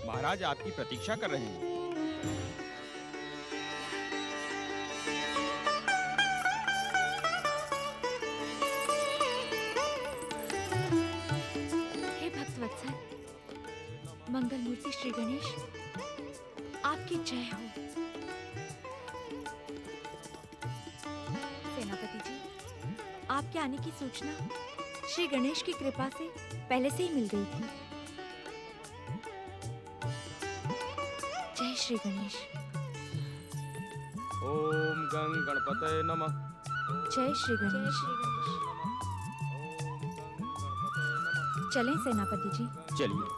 महाराज आपकी प्रतीक्षा कर रहे हैं। हे भक्तवत्सल, मंगल मूर्ति श्री गणेश, आपकी जय हो। सेनापति जी, आपके आने की सूचना श्री गणेश की कृपा से पहले से ही मिल गई थी। जय श्री गणेश। ओम गं गणपतये नमः। जय श्री गणेश। चलें सेनापति जी। चलिए।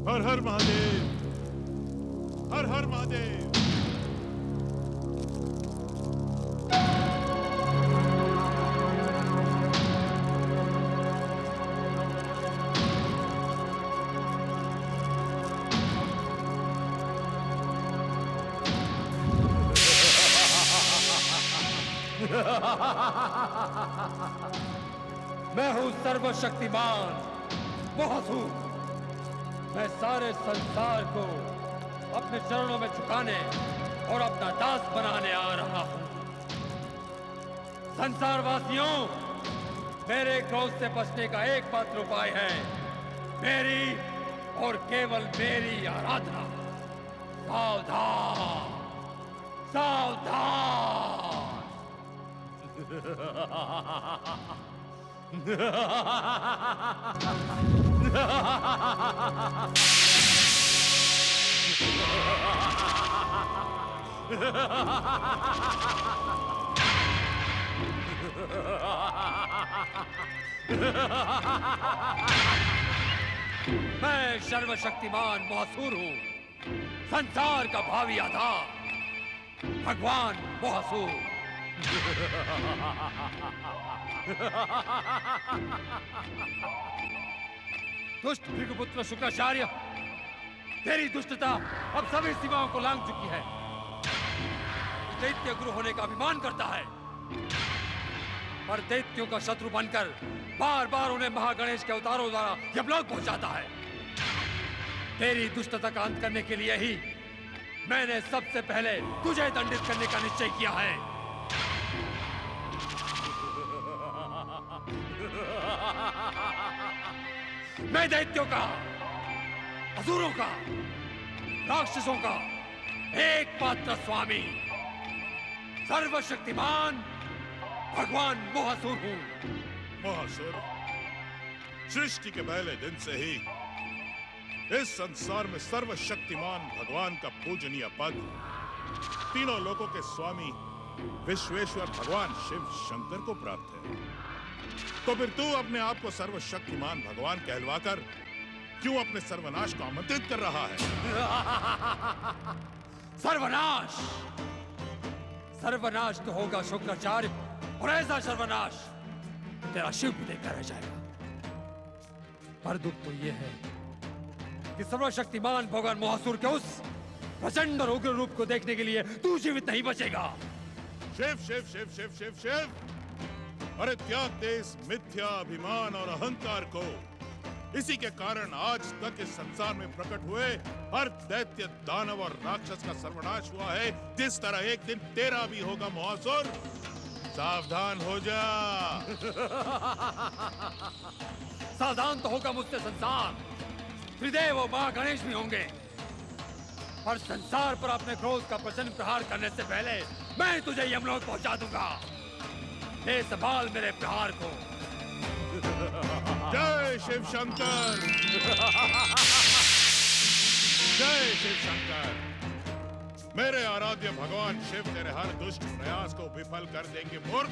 हर हर महादेव, हर हर महादेव। मैं हूं सर्वशक्तिमान महासूर। मैं सारे संसार को अपने चरणों में झुकाने और अपना दास बनाने आ रहा हूं। संसारवासियों, मेरे क्रोध से बचने का एकमात्र उपाय है मेरी और केवल मेरी आराधना। सावधान, सावधान। मैं सर्वशक्तिमान महासूर हूं, संसार का भावी आधार, भगवान महासूर। दुष्ट भृगुपुत्र शुक्राचार्य, तेरी दुष्टता अब सभी सीमाओं को लांघ चुकी है। दैत्य गुरु होने का अभिमान करता है, पर दैत्यों का शत्रु बनकर बार बार उन्हें महागणेश के अवतारों द्वारा यमलोक पहुंचाता है। तेरी दुष्टता का अंत करने के लिए ही मैंने सबसे पहले तुझे दंडित करने का निश्चय किया है। मैं दैत्यों का, असुरों का, राक्षसों का एकमात्र स्वामी, सर्वशक्तिमान भगवान महासूर हूं। महासुर, सृष्टि के पहले दिन से ही इस संसार में सर्वशक्तिमान भगवान का पूजनीय पद तीनों लोकों के स्वामी विश्वेश्वर भगवान शिव शंकर को प्राप्त है। तो फिर तू अपने आप को सर्वशक्तिमान भगवान कहलवाकर क्यों अपने सर्वनाश को आमंत्रित कर रहा है? सर्वनाश, सर्वनाश तो होगा शुक्राचार्य, और ऐसा सर्वनाश तेरा शिव भी देखकर रह जाएगा। पर दुख तो यह है कि सर्वशक्तिमान भगवान महासूर के उस प्रचंड और उग्र रूप को देखने के लिए तू जीवित नहीं बचेगा। शिव शिव शिव शिव शिव शिव, अरे त्याग दे इस मिथ्या अभिमान और अहंकार को। इसी के कारण आज तक इस संसार में प्रकट हुए हर दैत्य, दानव और राक्षस का सर्वनाश हुआ है, जिस तरह एक दिन तेरा भी होगा महासुर। सावधान हो जा। सावधान तो होगा मुझसे संसार, त्रिदेव और मां गणेश भी होंगे, पर संसार पर अपने क्रोध का प्रचंड प्रहार करने से पहले मैं तुझे यमलोक पहुंचा दूंगा। ले संभाल मेरे प्रहार को। जय शिव शंकर। जय शिव शंकर। मेरे आराध्य भगवान शिव तेरे हर दुष्ट प्रयास को विफल कर देंगे मूर्ख।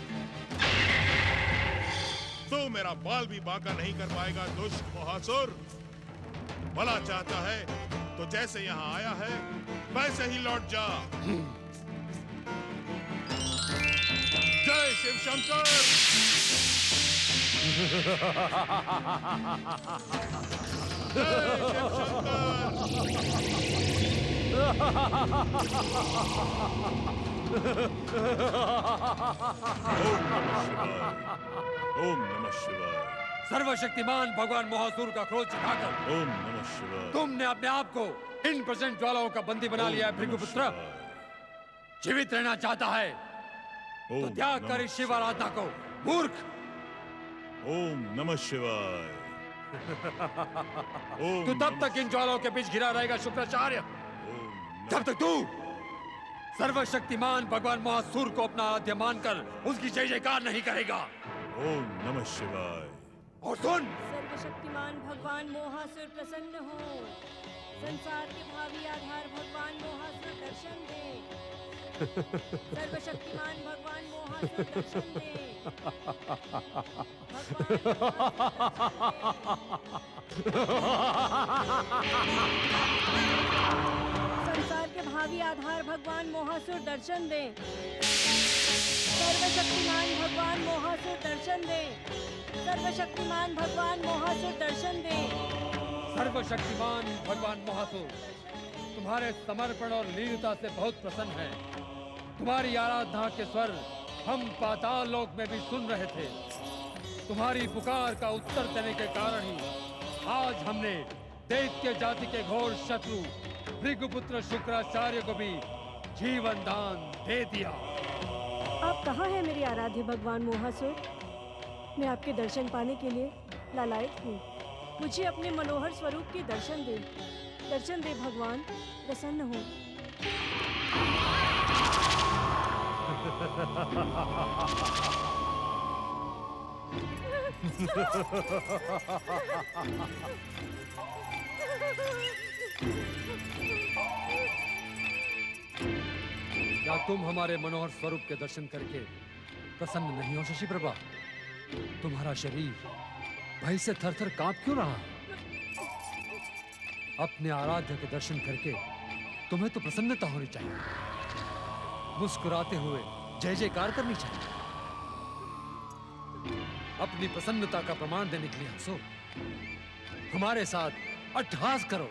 तू मेरा बाल भी बांका नहीं कर पाएगा दुष्ट महासुर। भला चाहता है तो जैसे यहाँ आया है वैसे ही लौट जा। जय शिव शंकर। जय शिव शंकर। ओम नमः शिवाय। सर्वशक्तिमान भगवान मोहासुर का क्रोध चढ़ाकर ओम नमः शिवाय। तुमने अपने आप को इन प्रचंड ज्वालाओं का बंदी बना लिया है भृगुपुत्र। जीवित रहना चाहता है तो त्याग कर इस शिव आराधना को, मूर्ख। ओम नमः शिवाय। तू तब तक इन ज्वालाओं के बीच घिरा रहेगा शुक्राचार्य, जब तक तू सर्वशक्तिमान भगवान महासुर को अपना आराध्य मानकर उसकी जय जयकार नहीं करेगा। ओम नमः शिवाय। और सुन, सर्वशक्तिमान भगवान मोहासुर प्रसन्न हो। संसार के भावी आधार भगवान मोहासुर दर्शन दे। सर्वशक्तिमान भगवान मोहासुर दर्शन दे। संसार के भावी आधार भगवान मोहासुर दर्शन दे। सर्वशक्तिमान भगवान मोहासुर दर्शन दे। सर्वशक्तिमान भगवान मोहासुर दर्शन दे। सर्वशक्तिमान भगवान मोहासुर तुम्हारे समर्पण और लीनता से बहुत प्रसन्न है। तुम्हारी आराधना के स्वर हम पाताल लोक में भी सुन रहे थे। तुम्हारी पुकार का उत्तर देने के कारण ही आज हमने दैत्य जाति के घोर शत्रु भृगुपुत्र शुक्राचार्य को भी जीवन दान दे दिया। आप कहाँ हैं मेरे आराध्य भगवान मोहासुर? मैं आपके दर्शन पाने के लिए लालायित हूँ। मुझे अपने मनोहर स्वरूप के दर्शन दे। दर्शन दे भगवान, प्रसन्न हो। क्या तुम हमारे मनोहर स्वरूप के दर्शन करके प्रसन्न नहीं हो शशि प्रभा? तुम्हारा शरीर भय से थरथर कांप क्यों रहा? अपने आराध्य के दर्शन करके तुम्हें तो प्रसन्नता होनी चाहिए, मुस्कुराते हुए जय जयकार करनी चाहिए। अपनी प्रसन्नता का प्रमाण देने के लिए हंसो, हमारे साथ अट्टहास करो।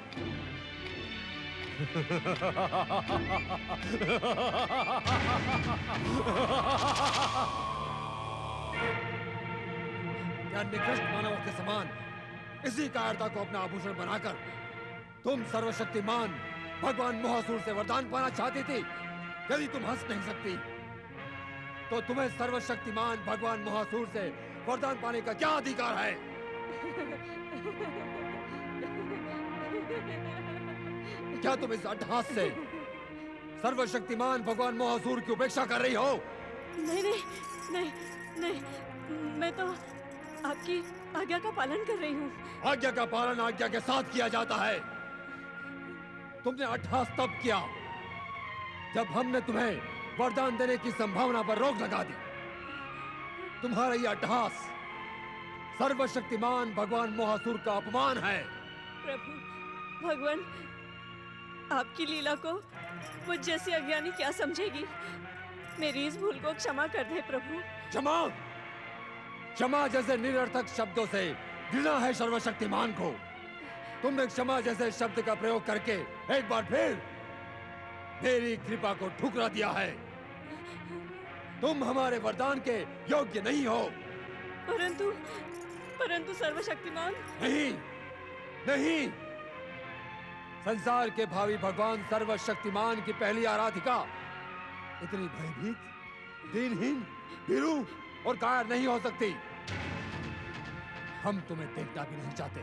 क्या निकृष्ट मानवों के समान इसी कायरता को अपना आभूषण बनाकर तुम सर्वशक्तिमान भगवान मोहासुर से वरदान पाना चाहती थी? यदि तुम हंस नहीं सकती तो तुम्हें सर्वशक्तिमान भगवान मोहासुर से वरदान पाने का क्या अधिकार है? क्या तुम इस अट्टहास से सर्वशक्तिमान भगवान मोहासुर की उपेक्षा कर रही हो? नहीं नहीं नहीं नहीं, मैं तो आपकी आज्ञा का पालन कर रही हूँ। आज्ञा का पालन आज्ञा के साथ किया जाता है। तुमने अट्टहास तब किया जब हमने तुम्हें वरदान देने की संभावना पर रोक लगा दी। तुम्हारा यह अट्टहास सर्वशक्तिमान भगवान मोहासुर का अपमान है। प्रभु भगवान, आपकी लीला को मुझ जैसी अज्ञानी क्या समझेगी? मेरी इस भूल को क्षमा कर दे प्रभु। क्षमा? क्षमा जैसे निरर्थक शब्दों से घृणा है सर्वशक्तिमान को। तुमने क्षमा जैसे शब्द का प्रयोग करके एक बार फिर मेरी कृपा को ठुकरा दिया है। तुम हमारे वरदान के योग्य नहीं हो। परंतु परंतु सर्वशक्तिमान, नहीं नहीं, संसार के भावी भगवान सर्वशक्तिमान की पहली आराधिका इतनी भयभीत, दीनहीन, भीरू और कायर नहीं हो सकती। हम तुम्हें देखना भी नहीं चाहते।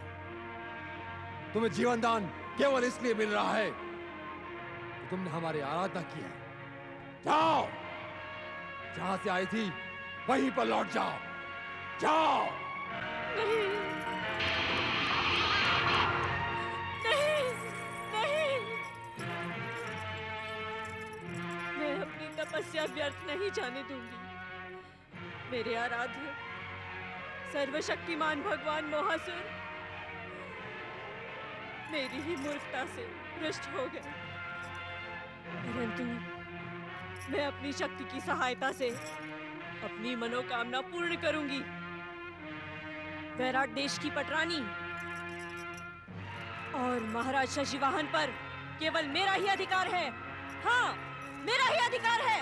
तुम्हें जीवन दान केवल इसलिए मिल रहा है कि तुमने हमारी आराधना की है। जाओ, जहां से आई थी वहीं पर लौट जाओ। जाओ। नहीं नहीं नहीं, मैं अपनी तपस्या व्यर्थ नहीं जाने दूंगी। मेरे आराध्य सर्वशक्तिमान भगवान मोहासुर मेरी ही मूर्खता से भ्रष्ट हो गए, परंतु मैं अपनी शक्ति की सहायता से अपनी मनोकामना पूर्ण करूंगी। वैराट देश की पटरानी और महाराज शशिवाहन पर केवल मेरा ही अधिकार है। हाँ, मेरा ही अधिकार है।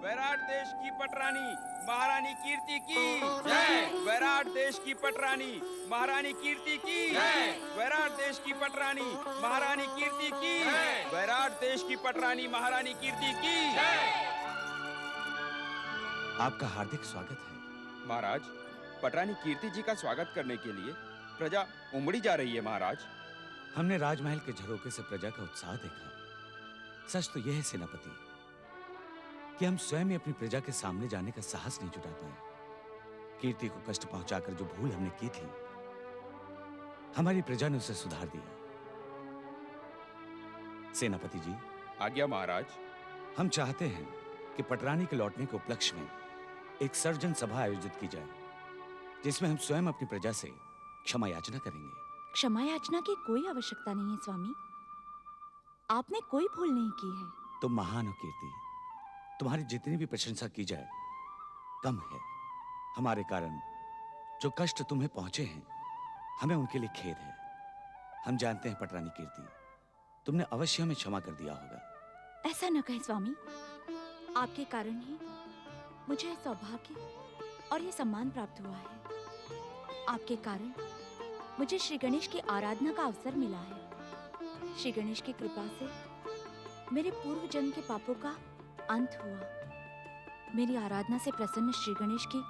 वैराट देश की पटरानी महारानी कीर्ति की जय। वैराट देश की पटरानी महारानी कीर्ति की जय। वैराट देश की पटरानी महारानी कीर्ति की जय। वैराट देश की पटरानी महारानी कीर्ति की जय। आपका हार्दिक स्वागत है। महाराज, पटरानी कीर्ति जी का स्वागत करने के लिए प्रजा उमड़ी जा रही है। महाराज, हमने राजमहल के झरोके से प्रजा का उत्साह देखा। सच तो यह है सेनापति कि हम स्वयं ही अपनी प्रजा के सामने जाने का साहस नहीं जुटा पाए। कीर्ति को कष्ट पहुंचाकर जो भूल हमने की थी, हमारी प्रजा ने उसे सुधार दिया। सेनापति जी, आज्ञा महाराज। हम चाहते हैं कि पटरानी के लौटने के उपलक्ष्य में एक सर्जन सभा आयोजित की जाए, जिसमें हम स्वयं अपनी प्रजा से क्षमा याचना करेंगे। क्षमा याचना की कोई आवश्यकता नहीं है स्वामी। आपने कोई भूल नहीं की है। तुम महान हो कीर्ति, तुम्हारी जितनी भी प्रशंसा की जाए कम है। हमारे कारण जो कष्ट तुम्हें पहुंचे हैं, हमें उनके लिए खेद है। हम जानते हैं पटरानी कीर्ति, तुमने अवश्य हमें क्षमा कर दिया होगा। ऐसा न कहें स्वामी, आपके कारण ही मुझे सौभाग्य और ये सम्मान प्राप्त हुआ है। आपके कारण मुझे श्री गणेश की आराधना का अवसर मिला है। श्री गणेश की कृपा से मेरे पूर्व जन्म के पापों का अंत हुआ। मेरी आराधना से प्रसन्न श्री गणेश की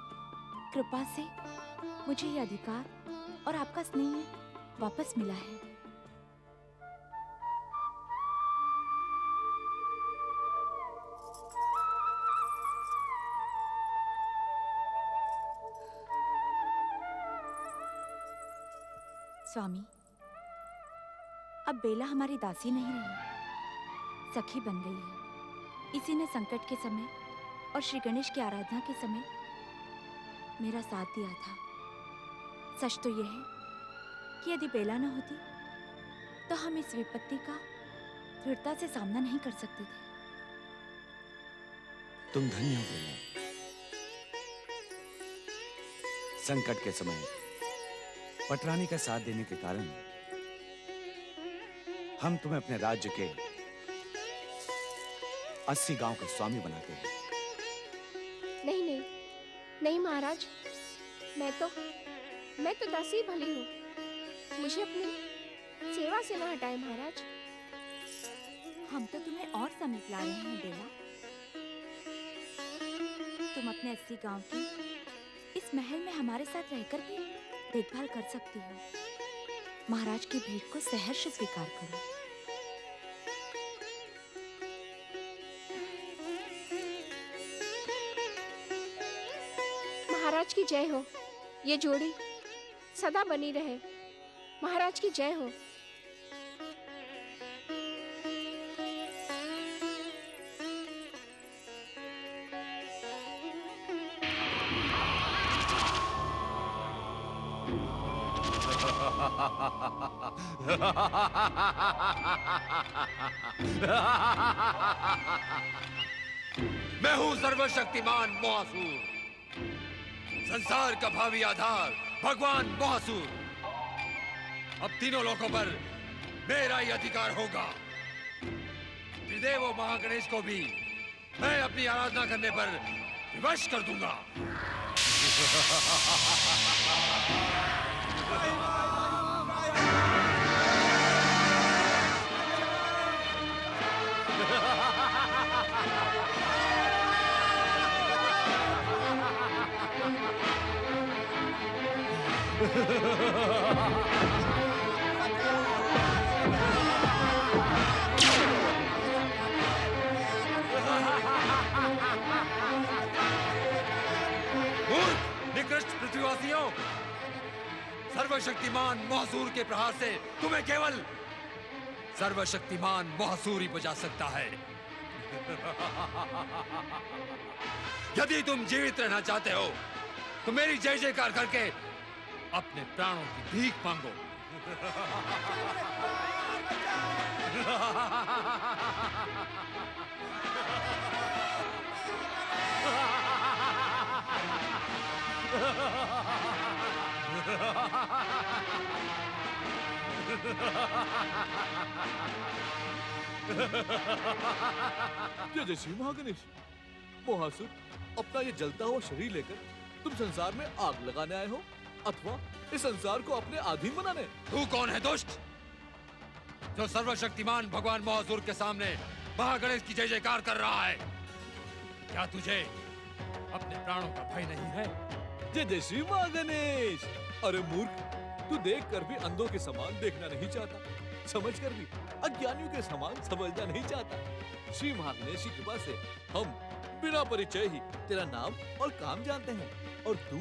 कृपा से मुझे ये अधिकार और आपका स्नेह वापस मिला है। स्वामी, अब बेला हमारी दासी नहीं रही, सखी बन गई है। इसी ने संकट के समय और श्री गणेश की आराधना के समय मेरा साथ दिया था। सच तो यह है कि यदि बेला न होती तो हम इस विपत्ति का दृढ़ता से सामना नहीं कर सकते थे। तुम धन्य हो बेला। संकट के समय पटरानी का साथ देने के कारण हम तुम्हें अपने राज्य के 80 गांव का स्वामी बनाते हैं। नहीं नहीं नहीं महाराज, मैं तो दासी भली हूँ। मुझे अपनी सेवा से न हटाए महाराज। हम तो तुम्हें और समीप ला रहे हैं बेला। तुम अपने 80 गांव की इस महल में हमारे साथ रहकर भी देखभाल कर सकती हो। महाराज की भेंट को सहर्ष स्वीकार करो। महाराज की जय हो। ये जोड़ी सदा बनी रहे। महाराज की जय हो। मैं हूं सर्वशक्तिमान मोहासुर, संसार का भावी आधार भगवान मोहासुर। अब तीनों लोकों पर मेरा ही अधिकार होगा। त्रिदेव और महागणेश को भी मैं अपनी आराधना करने पर विवश कर दूंगा। प्रहार से तुम्हें केवल सर्वशक्तिमान मोहसूर ही बचा सकता है। यदि तुम जीवित रहना चाहते हो तो मेरी जय जयकार करके अपने प्राणों की भीख मांगो। जय श्री महागणेश। मोहासुर, अपना ये जलता हुआ शरीर लेकर तुम संसार में आग लगाने आए हो अथवा इस संसार को अपने अधीन बनाने? तू कौन है दुष्ट, जो सर्वशक्तिमान भगवान मोहासुर के सामने महागणेश की जय जयकार कर रहा है? क्या तुझे अपने प्राणों का भय नहीं है? जय श्री महागणेश। अरे मूर्ख, तू देख कर भी अंधों के समान देखना नहीं चाहता, समझ कर भी अज्ञानियों के समान समझना नहीं चाहता। श्री महागणेश की कृपा से हम बिना परिचय ही तेरा नाम और काम जानते हैं, और तू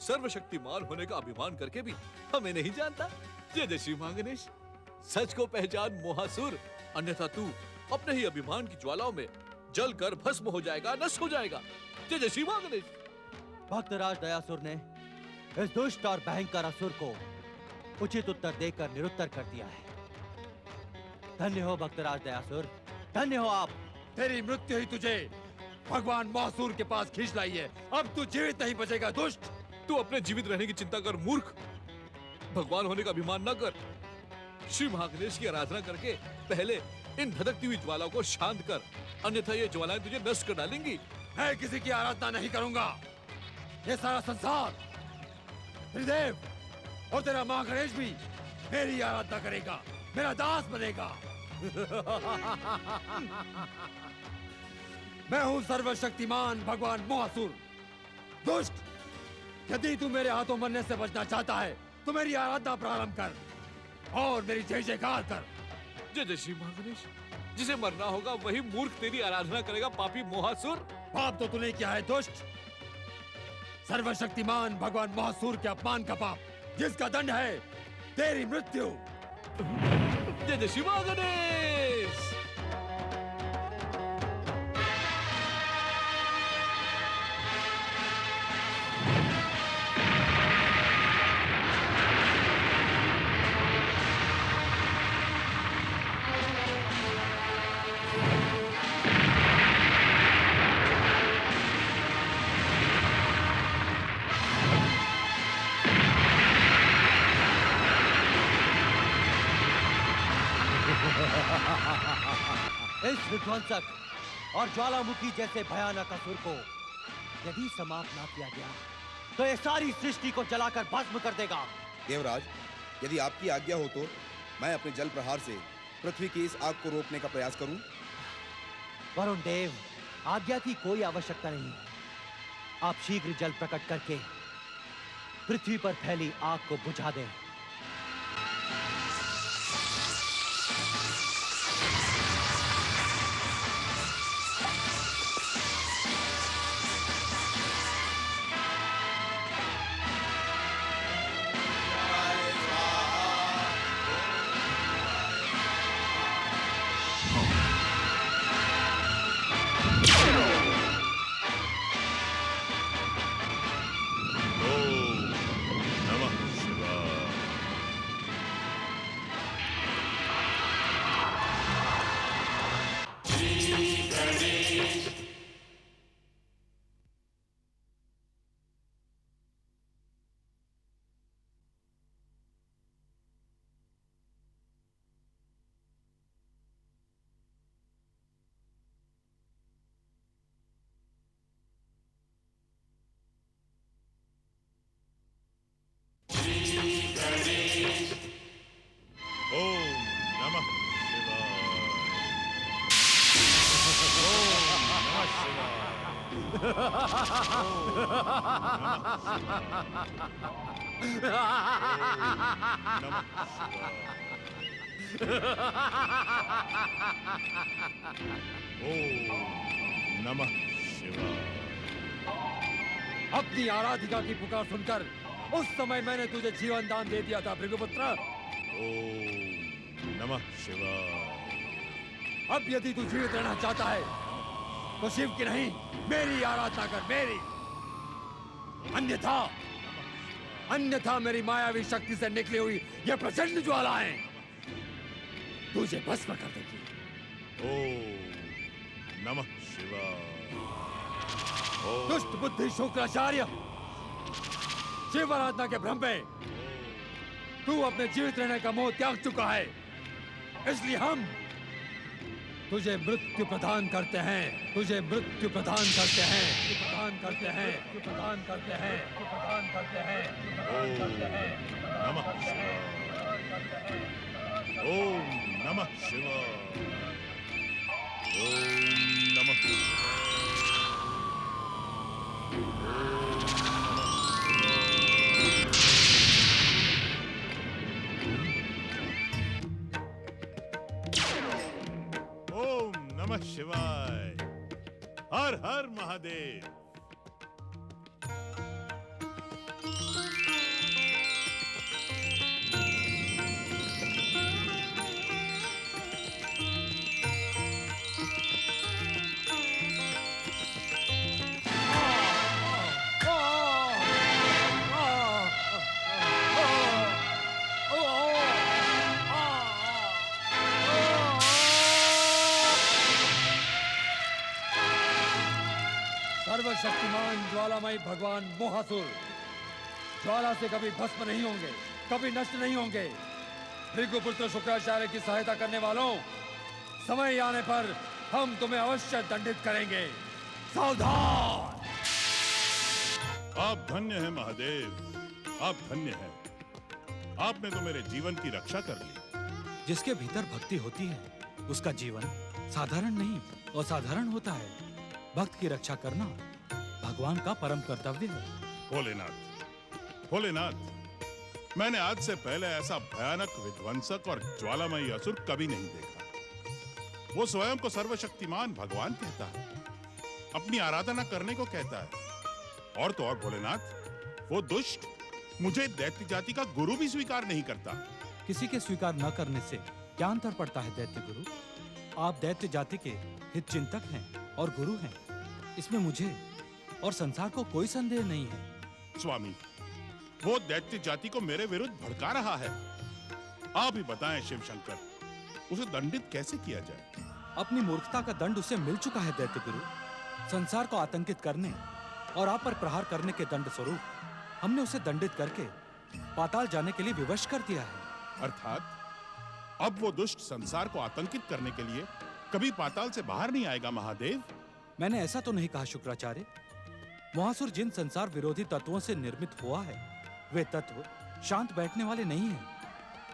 सर्वशक्तिमान होने का अभिमान करके भी हमें नहीं जानता। जय श्री महागणेश। सच को पहचान मोहासुर, अन्यथा तू अपने ही अभिमान की ज्वालाओं में जल कर भस्म हो जाएगा, नष्ट हो जाएगा। जय श्री महागणेश। भक्तराज दयासुर ने इस दुष्ट और भयंकर असुर को उचित उत्तर देकर निरुत्तर कर दिया है। धन्य हो भक्तराज दयासुर, धन्य हो आप। तेरी मृत्यु ही तुझे भगवान मोहासुर के पास खींच लाई है। अब तू जीवित नहीं बचेगा दुष्ट। तू अपने जीवित रहने की चिंता कर मूर्ख, भगवान होने का अभिमान न कर। श्री महागणेश की आराधना करके पहले इन धधकती हुई ज्वालाओं को शांत कर, अन्यथा ये ज्वालाएं तुझे नष्ट कर डालेंगी। मैं किसी की आराधना नहीं करूंगा। ये सारा संसार, त्रिदेव और तेरा महागणेश भी मेरी आराधना करेगा, मेरा दास बनेगा। मैं हूं सर्वशक्तिमान भगवान मोहासुर। दुष्ट, यदि तू मेरे हाथों मरने से बचना चाहता है तो मेरी आराधना प्रारंभ कर और मेरी जय जयकार कर। जय श्री महागणेश। जिसे मरना होगा वही मूर्ख तेरी आराधना करेगा, पापी मोहासुर। पाप तो तूने किया है दुष्ट, सर्वशक्तिमान भगवान मोहासुर के अपमान का पाप, जिसका दंड है तेरी मृत्यु। जय श्री महागणेश। इस विध्वंसक और ज्वालामुखी जैसे भयानक असुर को यदि समाप्त न किया गया तो ये सारी सृष्टि को जलाकर भस्म कर देगा। देवराज, यदि आपकी आज्ञा हो तो मैं अपने जल प्रहार से पृथ्वी की इस आग को रोकने का प्रयास करूं। वरुण देव, आज्ञा की कोई आवश्यकता नहीं। आप शीघ्र जल प्रकट करके पृथ्वी पर फैली आग को बुझा दें। नमः शिवाय। अपनी आराधिका की पुकार सुनकर उस समय मैंने तुझे जीवन दान दे दिया था भृगुपुत्र। ओम नमः शिवाय। अब यदि तू जीवित रहना चाहता है तो शिव की नहीं मेरी आराधना कर, मेरी। अन्यथा अन्यथा मेरी मायावी शक्ति से निकली हुई ये प्रचंड ज्वालाएं तुझे भस्म कर देगी। ओम नमः शिवाय। ओम दुष्ट बुद्धि शुक्राचार्य, शिव आराधना के भ्रम में तू अपने जीवित रहने का मोह त्याग चुका है, इसलिए हम तुझे मृत्यु प्रदान करते हैं, तुझे मृत्यु प्रदान करते हैं, प्रदान करते हैं, प्रदान करते हैं, प्रदान करते हैं, प्रदान करते हैं। नमः शिवाय। ओम नमः शिवाय। ओम नमः शिवाय। ओम नमः शिवाय। हर हर महादेव। सर्वशक्तिमान ज्वालामयी भगवान मोहासुर ज्वाला से कभी भस्म नहीं होंगे, कभी नष्ट नहीं होंगे। भृगुपुत्र शुक्राचार्य की सहायता करने वालों, समय आने पर हम तुम्हें अवश्य दंडित करेंगे, सावधान। आप धन्य हैं महादेव, आप धन्य हैं। आपने तो मेरे जीवन की रक्षा कर ली। जिसके भीतर भक्ति होती है उसका जीवन साधारण नहीं असाधारण होता है। भक्त की रक्षा करना भगवान का परम कर्तव्य है। भोलेनाथ, भोलेनाथ, मैंने आज से पहले ऐसा भयानक विध्वंसक और ज्वालामयी असुर कभी नहीं देखा। वो स्वयं को सर्वशक्तिमान भगवान कहता है, अपनी आराधना करने को कहता है। और तो और भोलेनाथ, वो दुष्ट मुझे दैत्य जाति का गुरु भी स्वीकार नहीं करता। किसी के स्वीकार न करने से क्या अंतर पड़ता है दैत्य गुरु? आप दैत्य जाति के हित चिंतक हैं और गुरु हैं, इसमें मुझे और संसार को कोई संदेह नहीं है। स्वामी, वो दैत्य जाति को मेरे विरुद्ध भड़का रहा है। आप ही बताएं शिव शंकर, उसे दंडित कैसे किया जाए? अपनी मूर्खता का दंड उसे मिल चुका है दैत्य गुरु। संसार को आतंकित करने और आप पर प्रहार करने के दंड स्वरूप हमने उसे दंडित करके पाताल जाने के लिए विवश कर दिया है। अर्थात अब वो दुष्ट संसार को आतंकित करने के लिए कभी पाताल से बाहर नहीं आएगा महादेव? मैंने ऐसा तो नहीं कहा शुक्राचार्य। महासुर जिन संसार विरोधी तत्वों से निर्मित हुआ है, वे तत्व शांत बैठने वाले नहीं हैं।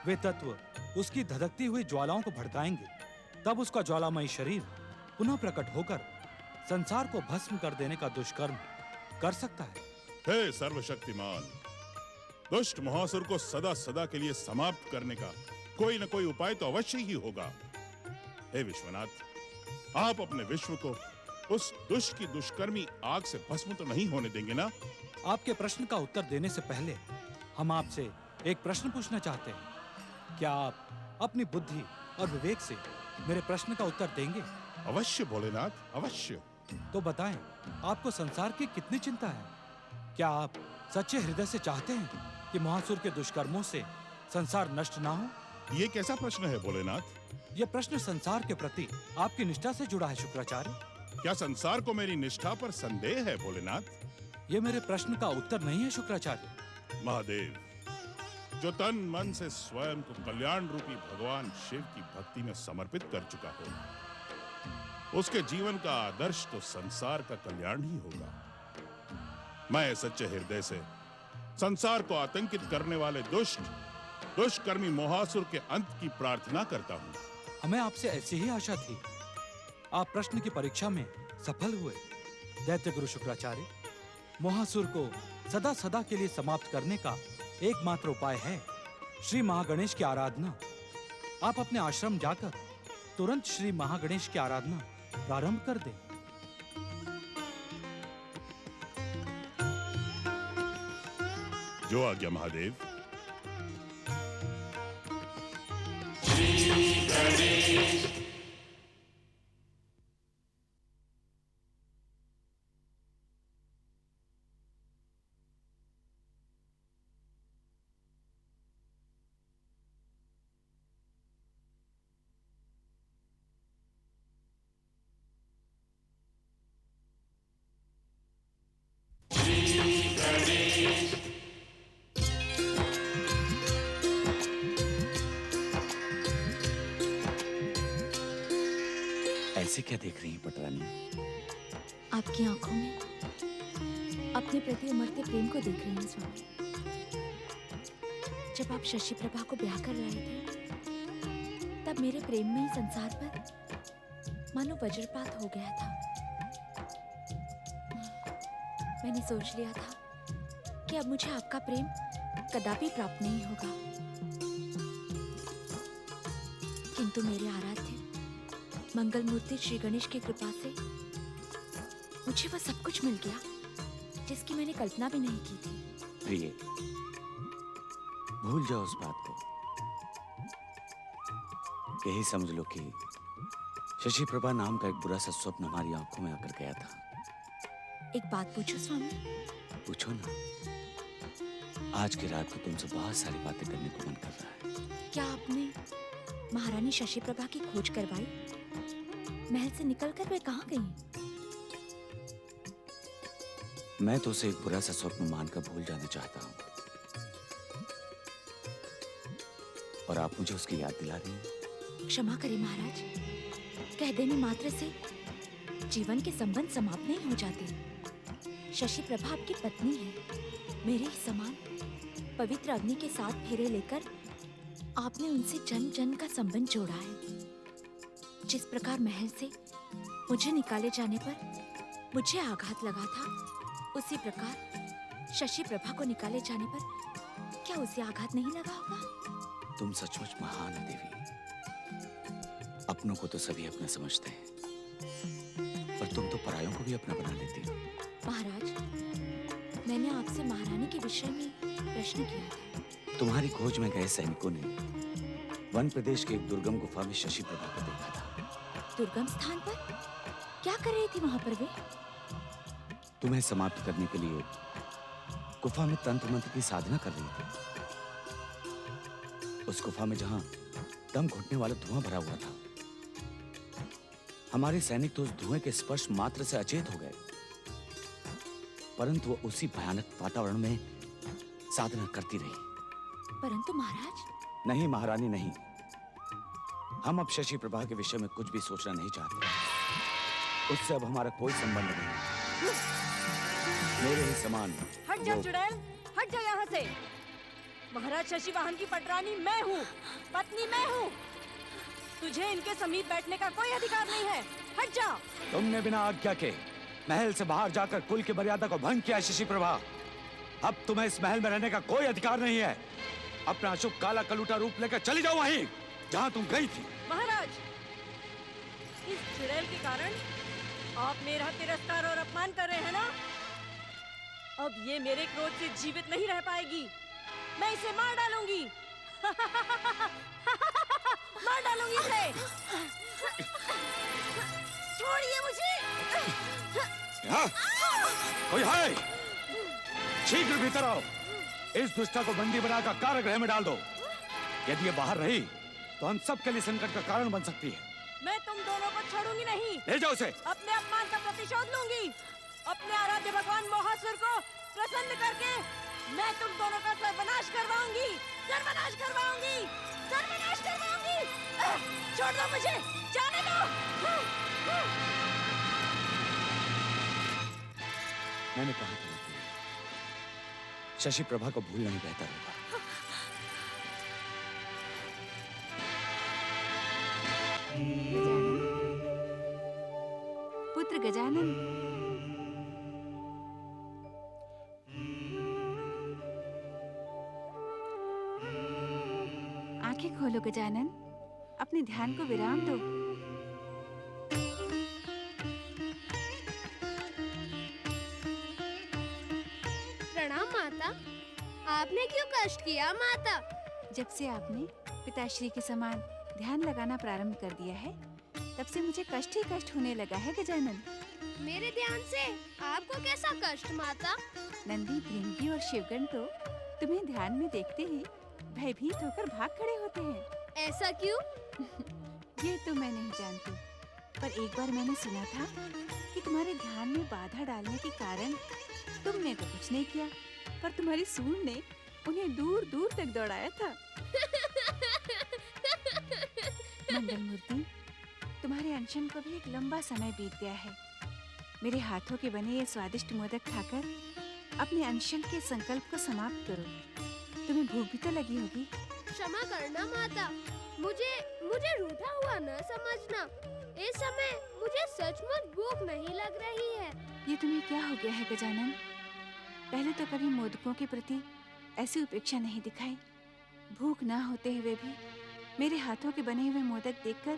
वे तत्व उसकी धधकती हुई ज्वालाओं को भड़काएंगे, तब उसका ज्वालामयी शरीर पुनः प्रकट होकर संसार को भस्म कर देने का दुष्कर्म कर सकता है। हे सर्वशक्तिमान, दुष्ट महासुर को सदा सदा के लिए समाप्त करने का कोई न कोई उपाय तो अवश्य ही होगा। हे विश्वनाथ, आप अपने विश्व को उस दुष्ट की दुष्कर्मी आग से भस्म तो नहीं होने देंगे ना? आपके प्रश्न का उत्तर देने से पहले हम आपसे एक प्रश्न पूछना चाहते हैं। क्या आप अपनी बुद्धि और विवेक से मेरे प्रश्न का उत्तर देंगे? अवश्य भोलेनाथ, अवश्य। तो बताएं, आपको संसार की कितनी चिंता है? क्या आप सच्चे हृदय से चाहते हैं कि महासुर के दुष्कर्मों से संसार नष्ट ना हो? ये कैसा प्रश्न है भोलेनाथ? यह प्रश्न संसार के प्रति आपकी निष्ठा से जुड़ा है शुक्राचार्य। क्या संसार को मेरी निष्ठा पर संदेह है भोलेनाथ? यह मेरे प्रश्न का उत्तर नहीं है शुक्राचार्य। महादेव, जो तन मन से स्वयं को कल्याण रूपी भगवान शिव की भक्ति में समर्पित कर चुका हो, उसके जीवन का आदर्श तो संसार का कल्याण ही होगा। मैं सच्चे हृदय से संसार को आतंकित करने वाले दुष्कर्मी मोहासुर के अंत की प्रार्थना करता हूँ। हमें आपसे ऐसी ही आशा थी। आप प्रश्न की परीक्षा में सफल हुए। दैत्य गुरु शुक्राचार्य, मोहासुर को सदा सदा के लिए समाप्त करने का एकमात्र उपाय है श्री महागणेश की आराधना। आप अपने आश्रम जाकर तुरंत श्री महागणेश की आराधना प्रारंभ कर दें। जो आज्ञा महादेव। ऐसे क्या देख रही हैं पटरानी? आपकी आंखों में अपने प्रति उमड़ते प्रेम को देख रही हूँ स्वामी। जब आप शशि प्रभा को ब्याह कर लाए थे, तब मेरे प्रेम में ही संसार पर मानो वज्रपात हो गया था। मैंने सोच लिया था कि अब मुझे आपका प्रेम कदापि प्राप्त नहीं होगा, किंतु मेरे आराध्य मंगल मूर्ति श्री गणेश की कृपा से मुझे वह सब कुछ मिल गया जिसकी मैंने कल्पना भी नहीं की थी। प्रिय, भूल जाओ उस बात को। यही समझ लो कि शशि प्रभा नाम का एक बुरा सा स्वप्न हमारी आंखों में आकर गया था। एक बात पूछो स्वामी? पूछो ना। आज की रात को तुमसे बहुत सारी बातें करने को मन कर रहा है। क्या आपने महारानी शशि प्रभा की खोज करवाई? महल से निकलकर वे कहाँ गईं? मैं तो उसे एक बुरा सा स्वप्न मानकर भूल जाना चाहता हूँ, और आप मुझे उसकी याद दिला रही हैं। क्षमा करें महाराज, कह देने मात्र से जीवन के संबंध समाप्त नहीं हो जाते। शशि प्रभा आपकी पत्नी है, मेरे ही समान पवित्र अग्नि के साथ फेरे लेकर आपने उनसे जन्म जन्म का संबंध जोड़ा है। जिस प्रकार महल से मुझे निकाले जाने पर मुझे आघात लगा था, उसी प्रकार शशि प्रभा को निकाले जाने पर क्या उसे आघात नहीं लगा होगा? तुम सचमुच महान हो देवी। अपनों को तो सभी अपना समझते हैं, पर तुम तो परायों को भी अपना बना लेती हो। महाराज, मैंने आपसे महारानी के विषय में प्रश्न किया था। तुम्हारी खोज में गए सैनिकों ने वन प्रदेश के एक दुर्गम गुफा में शशि प्रभा को देखा था। दुर्गम स्थान पर क्या कर रही थी वहां पर वे? तुम्हें समाप्त करने के लिए गुफा में तंत्र मंत्र की साधना कर रही थी। उस गुफा में जहां दम घुटने वाला धुआं भरा हुआ था, हमारे सैनिक तो उस धुएं के स्पर्श मात्र से अचेत हो गए, परंतु वो उसी भयानक वातावरण में साधना करती रही। परंतु महाराज। नहीं महारानी, नहीं। हम अब शशि प्रभा के विषय में कुछ भी सोचना नहीं चाहते। उससे अब हमारा कोई संबंध नहीं। मेरे ही समान हट जा चुड़ैल, हट जा यहाँ से। महाराज शशि वाहन की पटरानी मैं हूँ, पत्नी मैं हूँ। तुझे इनके समीप बैठने का कोई अधिकार नहीं है, हट जा। तुमने बिना आज्ञा के महल से बाहर जाकर कुल की मर्यादा को भंग किया शशि प्रभा। अब तुम्हें इस महल में रहने का कोई अधिकार नहीं है। अपना अशुभ काला कलूटा रूप लेकर चली जाओ वहीं जहां तुम गई थी। महाराज, इस चुड़ैल के कारण आप मेरा तिरस्कार और अपमान कर रहे हैं ना? अब ये मेरे क्रोध से जीवित नहीं रह पाएगी। मैं इसे मार डालूंगी। मार डालूंगी इसे। छोड़िए मुझे। कोई है? शीघ्र भीतर आओ। इस दुष्टा को बंदी बनाकर कारागृह में डाल दो। यदि ये बाहर रही तो हम सब के लिए संकट का कारण बन सकती है। मैं तुम दोनों को छोड़ूंगी नहीं। ले जाओ उसे। अपने अपमान का प्रतिशोध लूंगी। अपने आराध्य भगवान मोहासुर को प्रसन्न करके मैं तुम दोनों का सर्वनाश करवाऊंगी। सर्वनाश करवाऊंगी। सर्वनाश करवाऊंगी। छोड़ दो मुझे, जाने दो। मैंने कहा था शशि प्रभा को भूलना ही बेहतर होगा। पुत्र गजानन, आंखें खोलो गजानन, अपने ध्यान को विराम दो। प्रणाम माता। आपने क्यों कष्ट किया माता? जब से आपने पिताश्री के समान ध्यान लगाना प्रारंभ कर दिया है, तब से मुझे कष्ट ही कष्ट होने लगा है गजानन। मेरे ध्यान से आपको कैसा कष्ट माता? नंदी, भृंगी और शिवगण तो तुम्हें ध्यान में देखते ही भयभीत होकर भाग खड़े होते हैं। ऐसा क्यों? ये तो मैं नहीं जानती, पर एक बार मैंने सुना था कि तुम्हारे ध्यान में बाधा डालने के कारण तुमने तो कुछ नहीं किया, पर तुम्हारी सूंड ने उन्हें दूर दूर तक दौड़ाया था। मंगल मूर्ति, तुम्हारे अनशन को भी एक लंबा समय बीत गया है। मेरे हाथों के बने ये स्वादिष्ट मोदक खाकर अपने अनशन के संकल्प को समाप्त करो। तुम्हें भूख भी तो लगी होगी। क्षमा करना माता, मुझे रूठा हुआ न समझना। इस समय मुझे सचमुच भूख नहीं लग रही है। ये तुम्हें क्या हो गया है गजानन? पहले तो कभी मोदकों के प्रति ऐसी उपेक्षा नहीं दिखाई। भूख ना होते हुए भी मेरे हाथों के बने हुए मोदक देखकर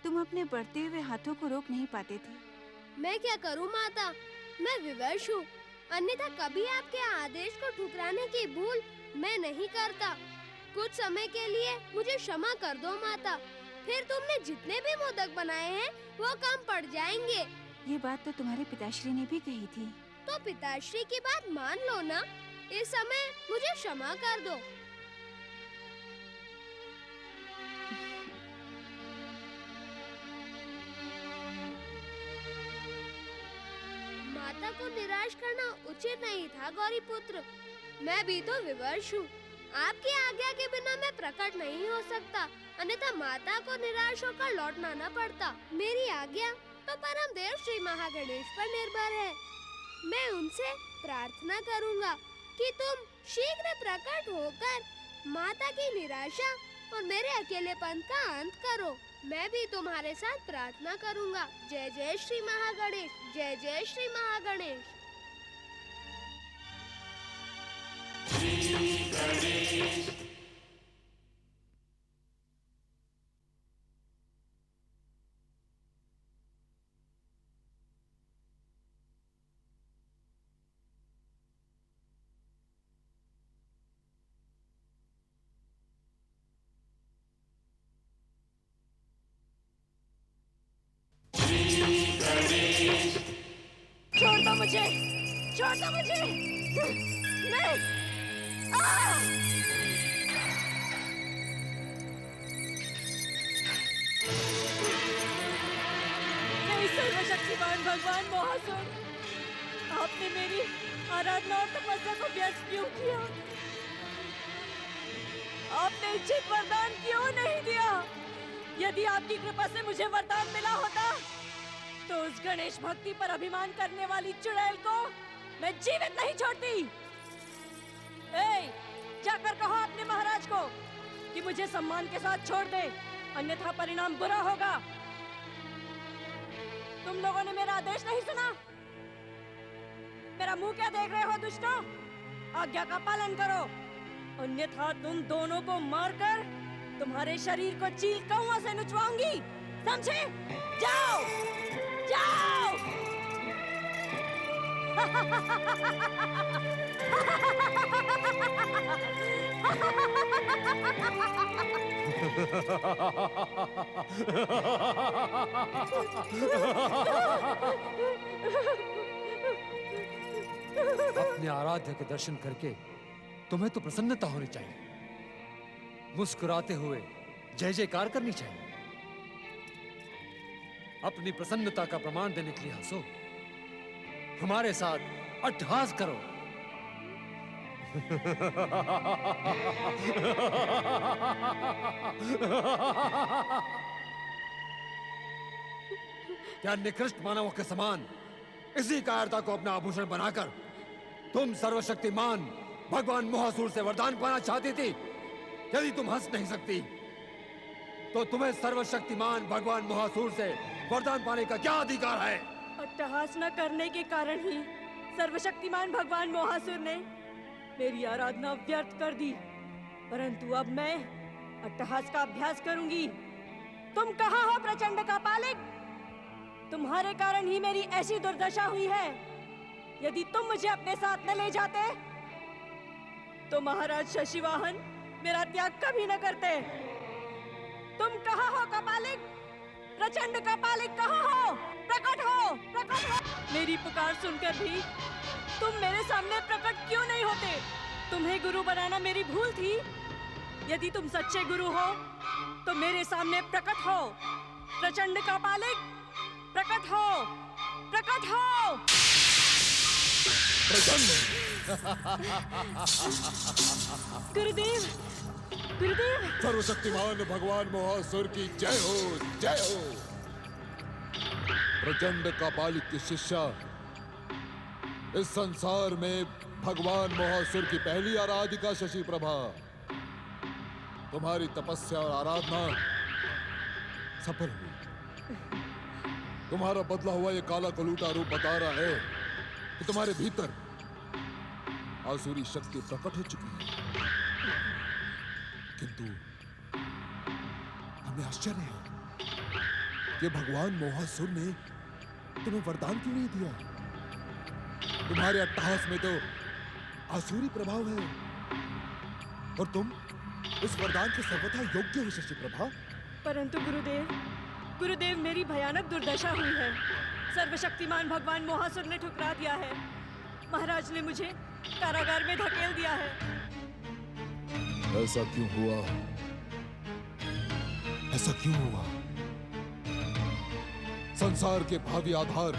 तुम अपने बढ़ते हुए हाथों को रोक नहीं पाते थे। मैं क्या करूं माता, मैं विवश हूँ। अन्यथा कभी आपके आदेश को ठुकराने की भूल मैं नहीं करता। कुछ समय के लिए मुझे क्षमा कर दो माता। फिर तुमने जितने भी मोदक बनाए हैं वो कम पड़ जाएंगे। ये बात तो तुम्हारे पिताश्री ने भी कही थी। तो पिताश्री की बात मान लो ना। इस समय मुझे क्षमा कर दो। माता को निराश करना उचित नहीं था गौरी पुत्र। मैं भी तो विवश हूँ। आपकी आज्ञा के बिना मैं प्रकट नहीं हो सकता, अन्यथा माता को निराश होकर लौटना न पड़ता। मेरी आज्ञा तो परम देव श्री महागणेश पर निर्भर है। मैं उनसे प्रार्थना करूँगा कि तुम शीघ्र प्रकट होकर माता की निराशा और मेरे अकेलेपन का अंत करो। मैं भी तुम्हारे साथ प्रार्थना करूँगा। जय जय श्री महागणेश, जय जय श्री महागणेश। श्री गणेश। छोड़ दो मुझे, छोड़ दो मुझे। नहीं। नहीं सर्वशक्तिमान भगवान मोहासुर, आपने मेरी आराधना और तपस्या को व्यर्थ क्यों किया? आपने इच्छित वरदान क्यों नहीं दिया? यदि आपकी कृपा से मुझे वरदान मिला होता तो उस गणेश भक्ति पर अभिमान करने वाली चुड़ैल को मैं जीवित नहीं छोड़ती। जाकर कहो अपने महाराज को कि मुझे सम्मान के साथ छोड़ दे, अन्यथा परिणाम बुरा होगा। तुम लोगों ने मेरा आदेश नहीं सुना। मेरा मुंह क्या देख रहे हो दुष्टों? आज्ञा का पालन करो, अन्यथा तुम दोनों को मारकर तुम्हारे शरीर को चील कौवा से नुचवाऊंगी। समझे? जाओ, जाओ। अपने आराध्य के दर्शन करके तुम्हें तो प्रसन्नता होनी चाहिए, मुस्कुराते हुए जय जयकार करनी चाहिए। अपनी प्रसन्नता का प्रमाण देने के लिए हंसो, हमारे साथ अट्टहास करो। क्या निकृष्ट मानवों के समान इसी कायरता को अपना आभूषण बनाकर तुम सर्वशक्तिमान भगवान मोहासुर से वरदान पाना चाहती थी? यदि तुम हंस नहीं सकती तो तुम्हें सर्वशक्तिमान भगवान मोहासुर से वरदान पाने का क्या अधिकार है? अट्टहास न करने के कारण ही सर्वशक्तिमान भगवान मोहासुर ने मेरी आराधना व्यर्थ कर दी, परंतु अब मैं अट्टहास का अभ्यास करूंगी। तुम कहाँ हो प्रचंड का पालिक? तुम्हारे कारण ही मेरी ऐसी दुर्दशा हुई है। यदि तुम मुझे अपने साथ न ले जाते तो महाराज शशिवाहन मेरा त्याग कभी न करते। तुम कहाँ हो कपालिक? प्रचंड कपालिक कहाँ हो? प्रकट हो, प्रकट हो। मेरी पुकार सुनकर भी तुम मेरे सामने प्रकट क्यों नहीं होते? तुम्हें गुरु बनाना मेरी भूल थी। यदि तुम सच्चे गुरु हो तो मेरे सामने प्रकट हो। प्रचंड कपालिक, प्रकट हो, प्रकट हो। गुरुदेव, गुरुदेव। सर्वशक्तिमान भगवान मोहासुर की जय हो, जय हो। प्रचंड कपालिक की शिष्या, इस संसार में भगवान मोहासुर की पहली आराधिका शशि प्रभा, तुम्हारी तपस्या और आराधना सफल हुई। तुम्हारा बदला हुआ ये काला कलूटा रूप बता रहा है कि तुम्हारे भीतर आसुरी शक्ति प्रकट हो चुकी है। किंतु हमें आश्चर्य है कि भगवान मोहासुर ने तुम्हें वरदान क्यों नहीं दिया? तुम्हारे अट्टहास में तो आसुरी प्रभाव है और तुम इस वरदान के सर्वथा योग्य हो शशि प्रभा। परंतु गुरुदेव, गुरुदेव मेरी भयानक दुर्दशा हुई है। सर्वशक्तिमान भगवान मोहासुर ने ठुकरा दिया है। महाराज ने मुझे कारागार में धकेल दिया है। ऐसा क्यों हुआ? ऐसा क्यों हुआ? संसार के भावी आधार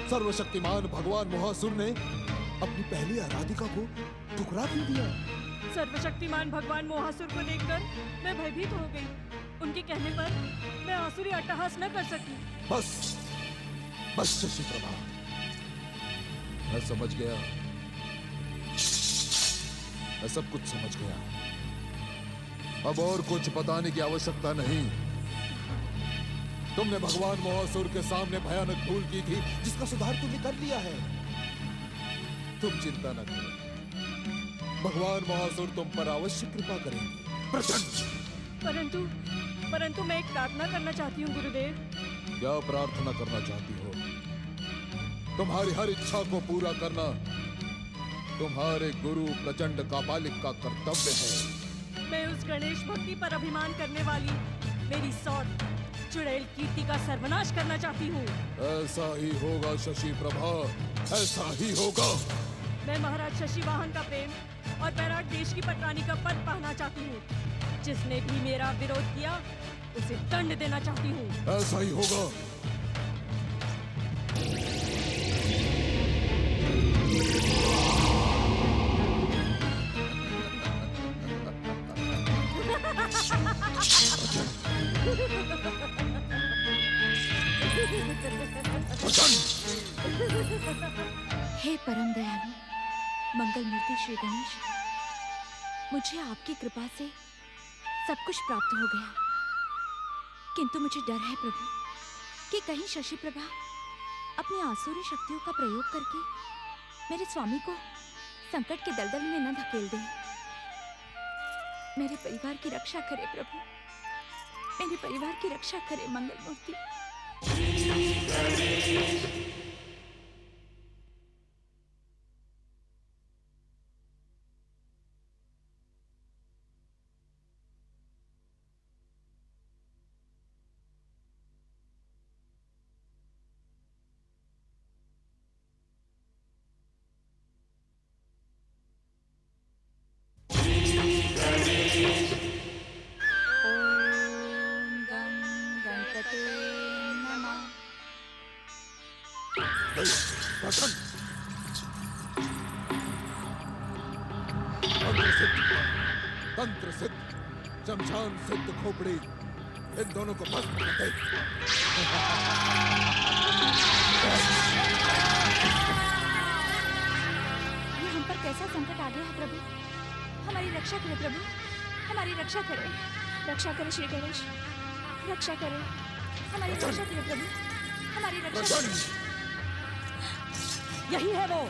सर्वशक्तिमान भगवान मोहासुर ने अपनी पहली आराधिका को ठुकरा क्यों दिया? सर्वशक्तिमान भगवान मोहासुर को देखकर मैं भयभीत हो गई। उनके कहने पर मैं आसुरी अट्टहास न कर सकी। बस बस शशि प्रभा, मैं समझ गया, मैं सब कुछ समझ गया। अब और कुछ बताने की आवश्यकता नहीं। तुमने भगवान मोहासुर के सामने भयानक भूल की थी जिसका सुधार तुमने कर लिया है। तुम चिंता न करो, भगवान मोहासुर तुम पर अवश्य कृपा करेंगे। प्रचंड। परंतु मैं एक प्रार्थना करना चाहती हूँ गुरुदेव। क्या प्रार्थना करना चाहती हो? तुम्हारी हर इच्छा को पूरा करना तुम्हारे गुरु प्रचंड कापालिक का कर्तव्य है। मैं उस गणेश भक्ति पर अभिमान करने वाली मेरी सौत चुड़ैल कीर्ति का सर्वनाश करना चाहती हूँ। ऐसा ही होगा शशि प्रभा, ऐसा ही होगा। मैं महाराज शशि वाहन का प्रेम और बैराट देश की पटरानी का पद पाना चाहती हूँ। जिसने भी मेरा विरोध किया उसे दंड देना चाहती हूँ। ऐसा ही होगा। हे परम दयालु मंगल मूर्ति श्री गणेश, मुझे आपकी कृपा से सब कुछ प्राप्त हो गया, किंतु मुझे डर है प्रभु कि कहीं शशि प्रभा अपनी आसुरी शक्तियों का प्रयोग करके मेरे स्वामी को संकट के दलदल में न धकेल दे। मेरे परिवार की रक्षा करे प्रभु, मेरे परिवार की रक्षा करे मंगल मूर्ति। तंत्र सिद्ध, शमशान सिद्ध खोपड़ी, इन दोनों को भस्म कर दे। ये हम पर कैसा संकट आ गया है प्रभु? हमारी रक्षा करे प्रभु, हमारी रक्षा करे। रक्षा करे श्री गणेश, रक्षा करे, हमारी रक्षा करे प्रभु, हमारी रक्षा करे। यही है वो,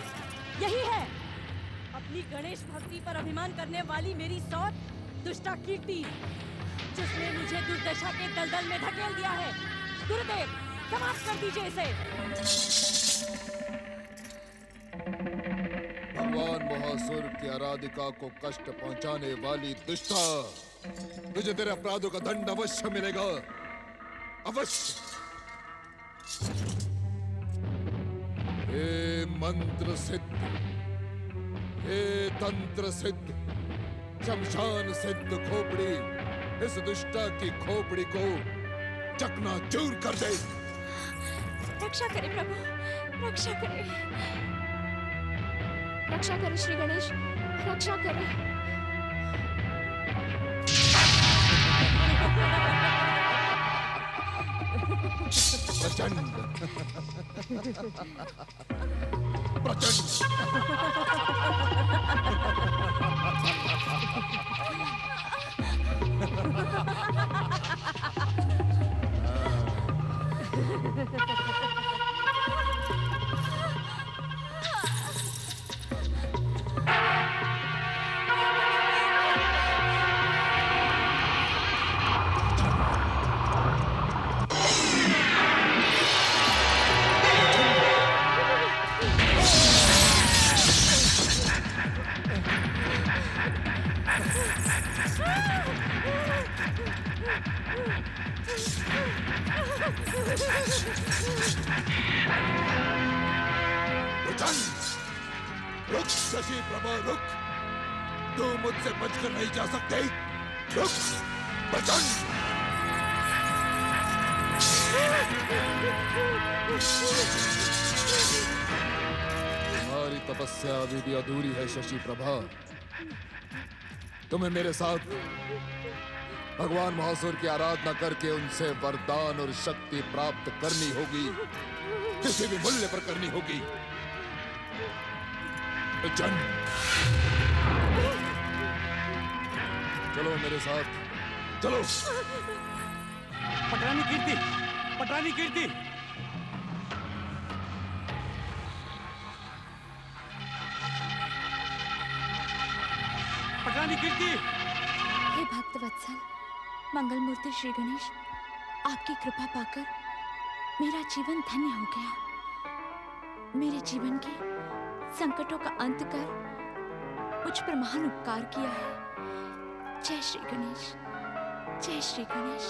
यही है अपनी गणेश भक्ति पर अभिमान करने वाली मेरी सौत दुष्टा कीर्ति, जिसने मुझे दुर्दशा के दलदल में धकेल दिया है। गुरुदेव, समाप्त कर दीजिए इसे। भगवान मोहासुर की आराधिका को कष्ट पहुंचाने वाली दुष्टा, तुझे तेरे अपराधों का दंड अवश्य मिलेगा, अवश्य। हे मंत्र सिद्ध, हे तंत्र सिद्ध, शमशान सिद्ध खोपड़ी, इस दुष्टा की खोपड़ी को चकनाचूर कर दे। रक्षा करे प्रभु, रक्षा करे। रक्षा करे श्री गणेश, रक्षा करे। प्रचंड, प्रचंड। रुक शशि प्रभा, रुक। तू मुझसे बचकर नहीं जा सकते। रुक, प्रचंड। तुम्हारी तपस्या अभी भी अधूरी है शशि प्रभा। तुम्हें मेरे साथ भगवान महासुर की आराधना करके उनसे वरदान और शक्ति प्राप्त करनी होगी, किसी भी मूल्य पर करनी होगी। जन, चलो मेरे साथ, चलो। पटरानी कीर्ति, पटरानी कीर्ति। पटरानी कीर्ति। हे भक्त वत्सल, मंगल मूर्ति श्री गणेश, आपकी कृपा पाकर मेरा जीवन धन्य हो गया। मेरे जीवन के संकटों का अंत कर मुझ पर महान उपकार किया है। जय श्री गणेश, जय श्री गणेश,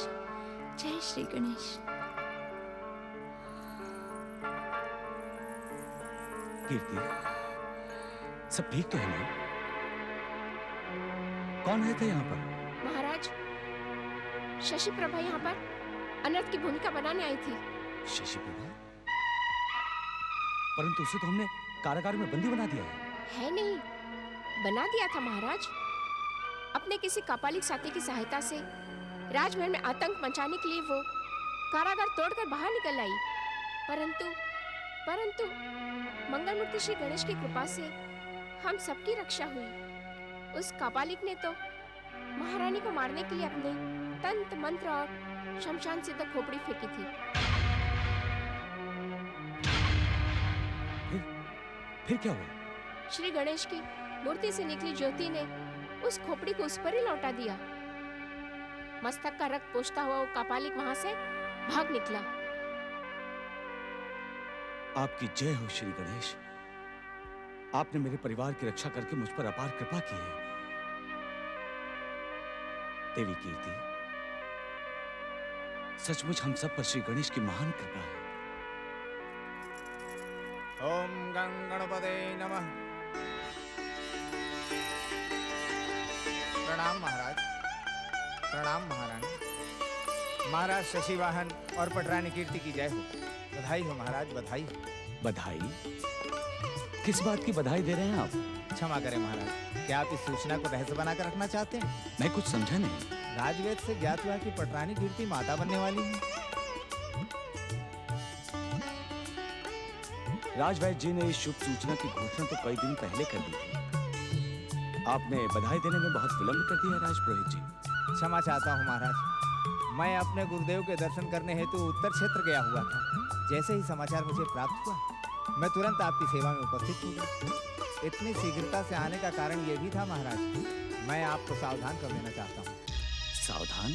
जय श्री गणेश। कीर्ति, सब ठीक तो है ना? कौन है थे यहाँ पर? महाराज, शशि प्रभा यहाँ पर अनर्थ की भूमिका बनाने आई थी। शशि प्रभा? परंतु उसे तो हमने कारागार में बंदी बना दिया है नहीं, बना दिया था महाराज। अपने किसी कापालिक साथी की सहायता से राजमहल में आतंक मचाने के लिए वो कारागार तोड़कर बाहर निकल आई। परंतु मंगल मूर्ति श्री गणेश की कृपा से हम सबकी रक्षा हुई। उस कापालिक ने तो महारानी को मारने के लिए अपने तंत्र मंत्र और शमशान सिद्ध खोपड़ी फेंकी थी। फिर क्या हुआ? श्री गणेश की मूर्ति से निकली ज्योति ने उस खोपड़ी को उस पर ही लौटा दिया। मस्तक का रक्त पोंछता हुआ वो कापालिक वहां से भाग निकला। आपकी जय हो श्री गणेश। आपने मेरे परिवार की रक्षा करके मुझ पर अपार कृपा की है। देवी कीर्ति, सचमुच हम सब पर श्री गणेश की महान कृपा है। ओम गं गणपते नमः। प्रणाम महाराज, प्रणाम महारानी। महाराज शशि वाहन और पटरानी कीर्ति की जय हो। बधाई हो महाराज, बधाई हो। बधाई? किस बात की बधाई दे रहे हैं आप? क्षमा करें महाराज, क्या आप इस सूचना को रहस्य बनाकर रखना चाहते हैं? मैं कुछ समझा नहीं। राजवेद से ज्ञात हुआ कि पटरानी कीर्ति माता बनने वाली है। राजवैद्य जी ने इस शुभ सूचना की घोषणा तो कई दिन पहले कर दी थी। आपने बधाई देने में बहुत विलंब कर दिया राजपुरोहित जी। क्षमा चाहता हूँ महाराज, मैं अपने गुरुदेव के दर्शन करने हेतु उत्तर क्षेत्र गया हुआ था। जैसे ही समाचार मुझे प्राप्त हुआ, मैं तुरंत आपकी सेवा में उपस्थित हो गया। इतनी शीघ्रता से आने का कारण ये भी था महाराज, मैं आपको सावधान कर देना चाहता हूँ। सावधान?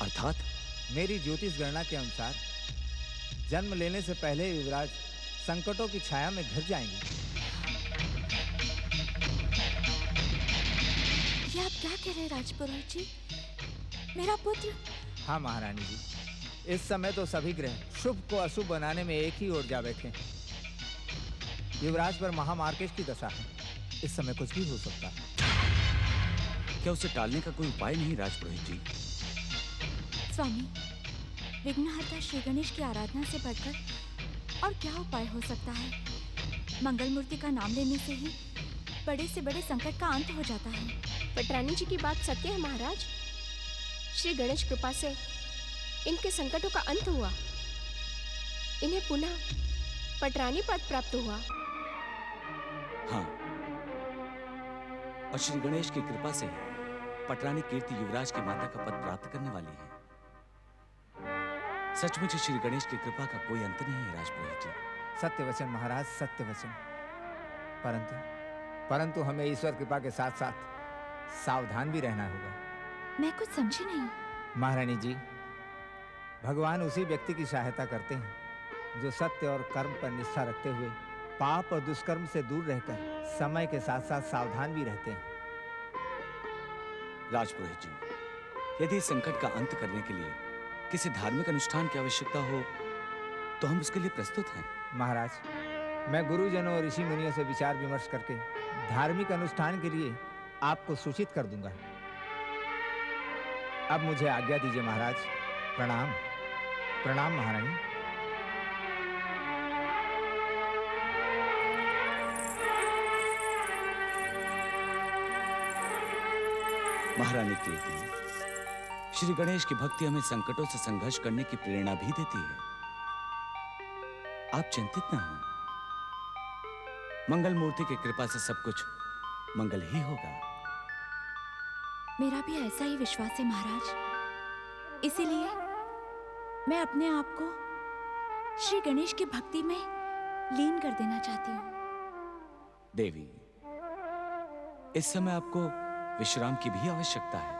अर्थात? मेरी ज्योतिष गणना के अनुसार जन्म लेने से पहले युवराज संकटों की छाया में घिर जाएंगे। कह रहे राजपुरोहित जी? मेरा पुत्र? हाँ महारानी जी, इस समय तो सभी ग्रह शुभ को अशुभ बनाने में एक ही ओर जा बैठे हैं। युवराज पर महामार्केश की दशा है, इस समय कुछ भी हो सकता है। क्या उसे टालने का कोई उपाय नहीं राजपुरोहित जी? स्वामी, विघ्नहर्ता श्री गणेश की आराधना से बढ़कर और क्या उपाय हो सकता है? मंगल मूर्ति का नाम लेने से ही बड़े से बड़े संकट का अंत हो जाता है। पटरानी जी की बात सत्य है महाराज। श्री गणेश कृपा से इनके संकटों का अंत हुआ। इन्हें पुनः पटरानी पद प्राप्त हुआ। हाँ, और श्री गणेश की कृपा से पटरानी कीर्ति युवराज की माता का पद प्राप्त करने वाली है। सचमुच श्री गणेश की कृपा का कोई अंत नहीं है राजपुरोहित जी। सत्य वचन महाराज, सत्य वचन। परंतु हमें ईश्वर कृपा के साथ साथ सावधान भी रहना होगा। मैं कुछ समझी नहीं। महारानी जी, भगवान उसी व्यक्ति की सहायता करते हैं जो सत्य और कर्म पर निष्ठा रखते हुए पाप और दुष्कर्म से दूर रहकर समय के साथ साथ सावधान भी रहते हैं। राजपुरोहित जी, यदि इस संकट का अंत करने के लिए किसी धार्मिक अनुष्ठान की आवश्यकता हो तो हम उसके लिए प्रस्तुत हैं। महाराज, मैं गुरुजनों और ऋषि मुनियों से विचार विमर्श करके धार्मिक अनुष्ठान के लिए आपको सूचित कर दूंगा। अब मुझे आज्ञा दीजिए महाराज। प्रणाम। प्रणाम महारानी। महारानी कीर्ति, श्री गणेश की भक्ति हमें संकटों से संघर्ष करने की प्रेरणा भी देती है। आप चिंतित न हो, मंगल मूर्ति की कृपा से सब कुछ मंगल ही होगा। मेरा भी ऐसा ही विश्वास है महाराज। इसीलिए मैं अपने आप को श्री गणेश की भक्ति में लीन कर देना चाहती हूँ। देवी, इस समय आपको विश्राम की भी आवश्यकता है।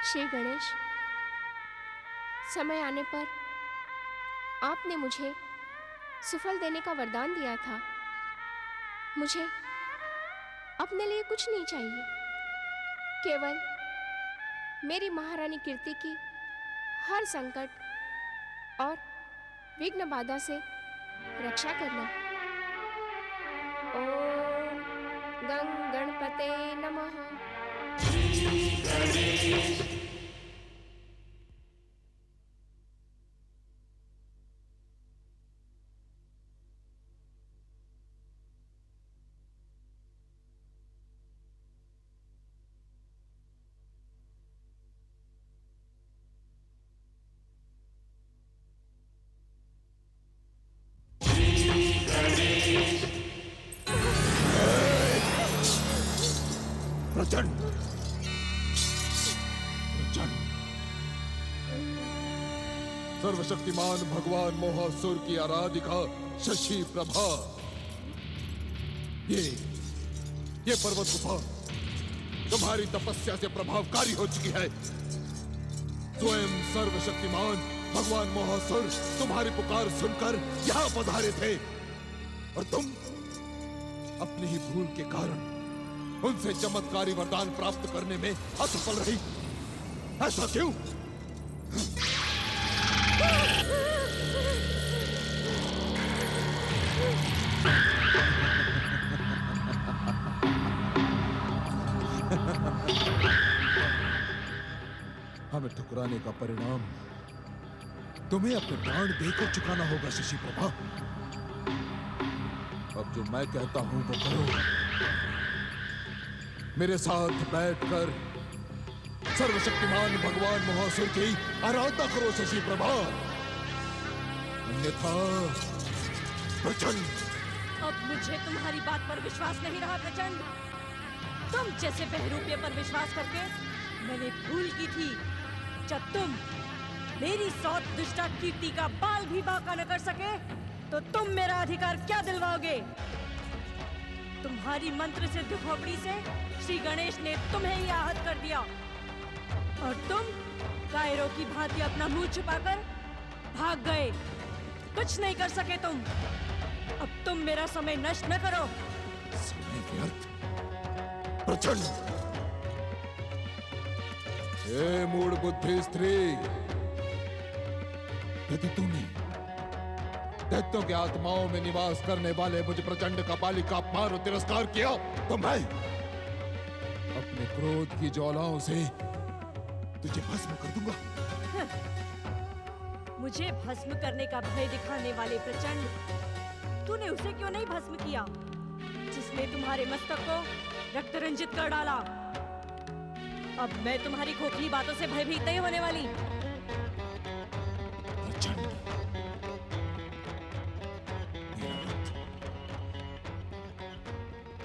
श्री गणेश, समय आने पर आपने मुझे सुफल देने का वरदान दिया था। मुझे अपने लिए कुछ नहीं चाहिए, केवल मेरी महारानी कीर्ति की हर संकट और विघ्न बाधा से रक्षा करना। ओम गं गणपते नमः। प्रचंड सर्वशक्तिमान भगवान मोहासुर की आराधिका शशि प्रभा, ये पर्वत गुफा तुम्हारी तपस्या से प्रभावकारी हो चुकी है। स्वयं सर्वशक्तिमान भगवान मोहासुर तुम्हारी पुकार सुनकर यहाँ पधारे थे, और तुम अपनी ही भूल के कारण उनसे चमत्कारी वरदान प्राप्त करने में असफल रही। ऐसा क्यों? हमें ठुकराने का परिणाम तुम्हें अपने प्राण देकर चुकाना होगा शशि प्रभा। अब जो मैं कहता हूं वो करो। मेरे साथ बैठकर सर्वशक्तिमान भगवान मोहासुर की आराधना करो शशि प्रभा, अन्यथा प्रचंड। अब मुझे तुम्हारी बात पर विश्वास नहीं रहा प्रचंड। तुम जैसे बहरूपिये पर विश्वास करके मैंने भूल की थी जब तुम मेरी सौत दुष्टा कीर्ति का बाल भी बांका न कर सके तो तुम मेरा अधिकार क्या दिलवाओगे? तुम्हारी मंत्र सिद्ध खोपड़ी से श्री गणेश ने तुम्हें ही आहत कर दिया और तुम कायरों की भांति अपना मुंह छुपाकर भाग गए। कुछ नहीं कर सके तुम। अब तुम मेरा समय नष्ट न करो। समय व्यर्थ, प्रचंड। हे मूढ़ बुद्धि स्त्री, यदि तूने दैत्यों के आत्माओं में निवास करने वाले मुझ प्रचंड कपाली का अपमान और तिरस्कार किया तो मैं अपने क्रोध की ज्वालाओं से तुझे भस्म कर दूंगा। मुझे भस्म करने का भय दिखाने वाले प्रचंड, तूने उसे क्यों नहीं भस्म किया जिसने तुम्हारे मस्तक को रक्त रंजित कर डाला? अब मैं तुम्हारी खोखली बातों से भयभीत नहीं होने वाली।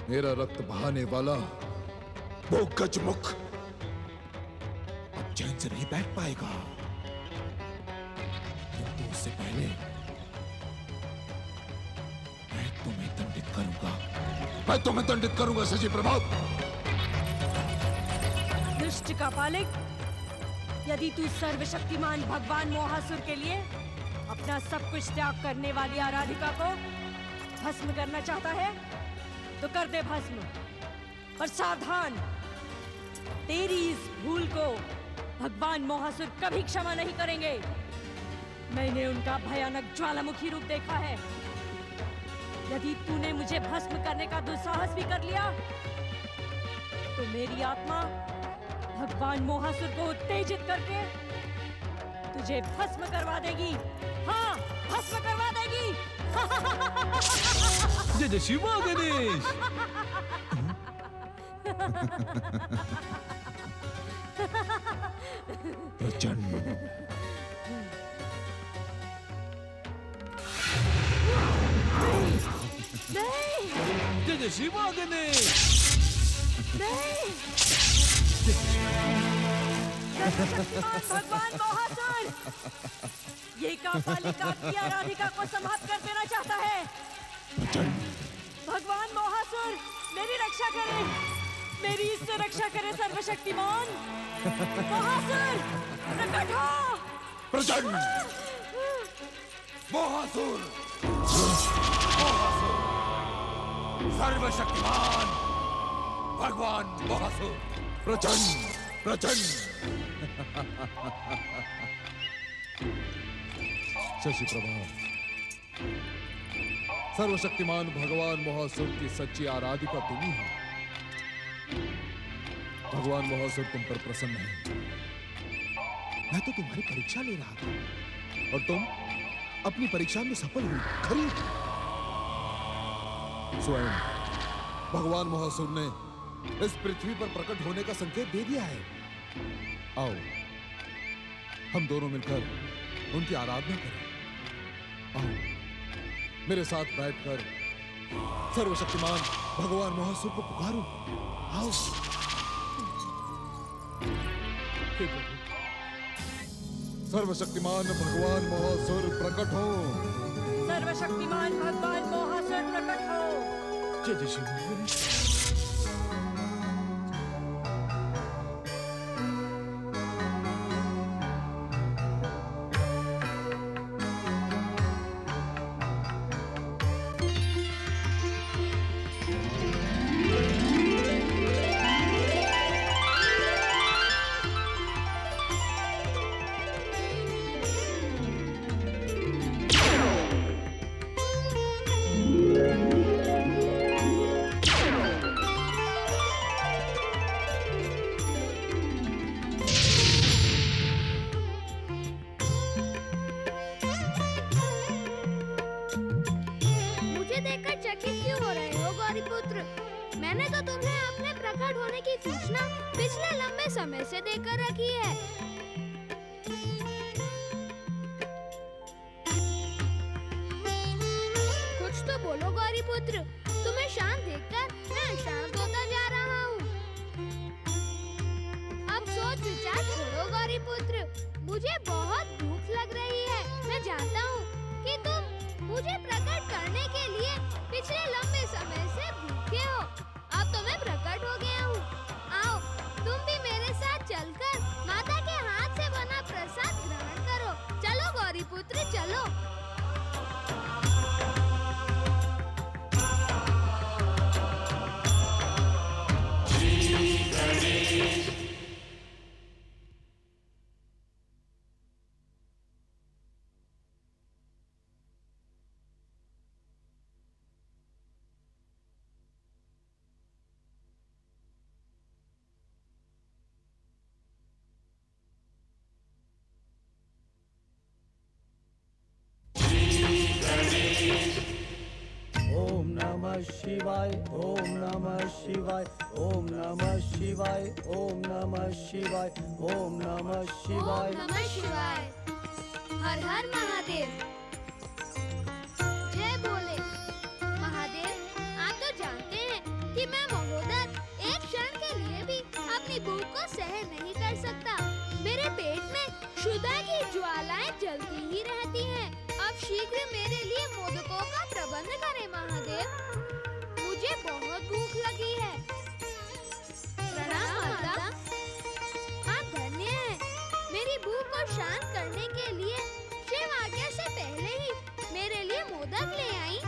मेरा रक्त बहाने वाला वो गजमुख अब चैन से नहीं बैठ पाएगा। तो उससे पहले मैं तुम्हें दंडित करूंगा। मैं तुम्हें दंडित करूंगा शशि प्रभात। दुष्ट कापालिक, यदि तू सर्वशक्तिमान भगवान मोहासुर के लिए अपना सब कुछ त्याग करने वाली आराधिका को भस्म करना चाहता है तो कर दे भस्म। और सावधान, तेरी इस भूल को भगवान मोहासुर कभी क्षमा नहीं करेंगे। मैंने उनका भयानक ज्वालामुखी रूप देखा है। यदि तूने मुझे भस्म करने का दुस्साहस भी कर लिया तो मेरी आत्मा भगवान मोहासुर को उत्तेजित करके तुझे भस्म करवा देगी। हाँ, भस्म करवा देगी। जय जय शिव गणेश। प्रचंड। नहीं, जय जय शिव गणेश। नहीं, भगवान मोहासुर ये कापालिका की आराधिका को समाप्त कर देना चाहता है। भगवान मोहासुर मेरी रक्षा करे, मेरी इससे रक्षा करे सर्वशक्तिमान मोहासुर, प्रकट हो। प्रचंड। मोहासुर, सर्वशक्तिमान भगवान मोहासुर। प्रचंड, प्रचंड। शशि प्रभा, सर्वशक्तिमान भगवान मोहासुर की सच्ची आराधिका तुम ही हो। भगवान मोहासुर तुम पर प्रसन्न है। मैं तो तुम्हारी परीक्षा ले रहा था और तुम अपनी परीक्षा में सफल हुई। खरी स्वयं भगवान मोहासुर ने इस पृथ्वी पर प्रकट होने का संकेत दे दिया है। आओ हम दोनों मिलकर उनकी आराधना करें। आओ मेरे साथ बैठकर सर्वशक्तिमान भगवान मोहासुर को पुकारो। आओ। सर्वशक्तिमान भगवान मोहासुर प्रकट हो। सर्वशक्तिमान भगवान मोहासुर प्रकट हो। जय जय शिव गणेश। मैंने तो तुम्हें अपने प्रकट होने की सूचना पिछले लंबे समय से देकर रखी है। कुछ तो बोलो गौरीपुत्र, तुम्हें शांत देखकर मैं शांत होता जा रहा हूँ। अब सोच विचार छोड़ो गौरीपुत्र। पुत्र, मुझे बहुत भूख लग रही है। मैं जानता हूँ कि तुम मुझे प्रकट करने के लिए पिछले लंबे समय से भूखे हो। अब तो मैं प्रकट हो गया हूँ। आओ, तुम भी मेरे साथ चलकर माता के हाथ से बना प्रसाद ग्रहण करो। चलो गौरी पुत्र, चलो। ओम नमः शिवाय, ओम नमः शिवाय, ओम नमः शिवाय, ओम नमः शिवाय, ओम नमः शिवाय। ओम नमः शिवाय। हर हर महादेव। जय बोले। महादेव, आप तो जानते हैं कि मैं महोदर एक क्षण के लिए भी अपनी भूख को सहन नहीं कर सकता। मेरे पेट में क्षुधा की ज्वालाएं जलती ही रहती हैं। अब शीघ्र मेरे लिए मोदकों का प्रबंध करें महादेव। मुझे बहुत भूख लगी है। प्रणाम माता। आप धन्य हैं। मेरी भूख को शांत करने के लिए शिव आज्ञा से पहले ही मेरे लिए मोदक ले आई।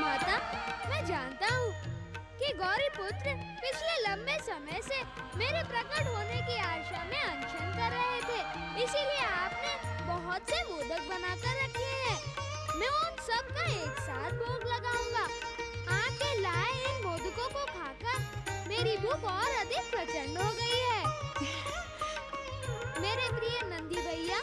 माता, मैं जानता हूँ कि गौरी पुत्र पिछले लंबे समय से मेरे प्रकट होने की आशा में अनशन कर रहे थे। इसीलिए आपने बहुत से मोदक बनाकर रखे हैं। मैं उन सब का एक साथ भोग लगाऊंगा। आपके लाए इन मोदकों को खाकर मेरी भूख और अधिक प्रचंड हो गई है। मेरे प्रिय नंदी भैया,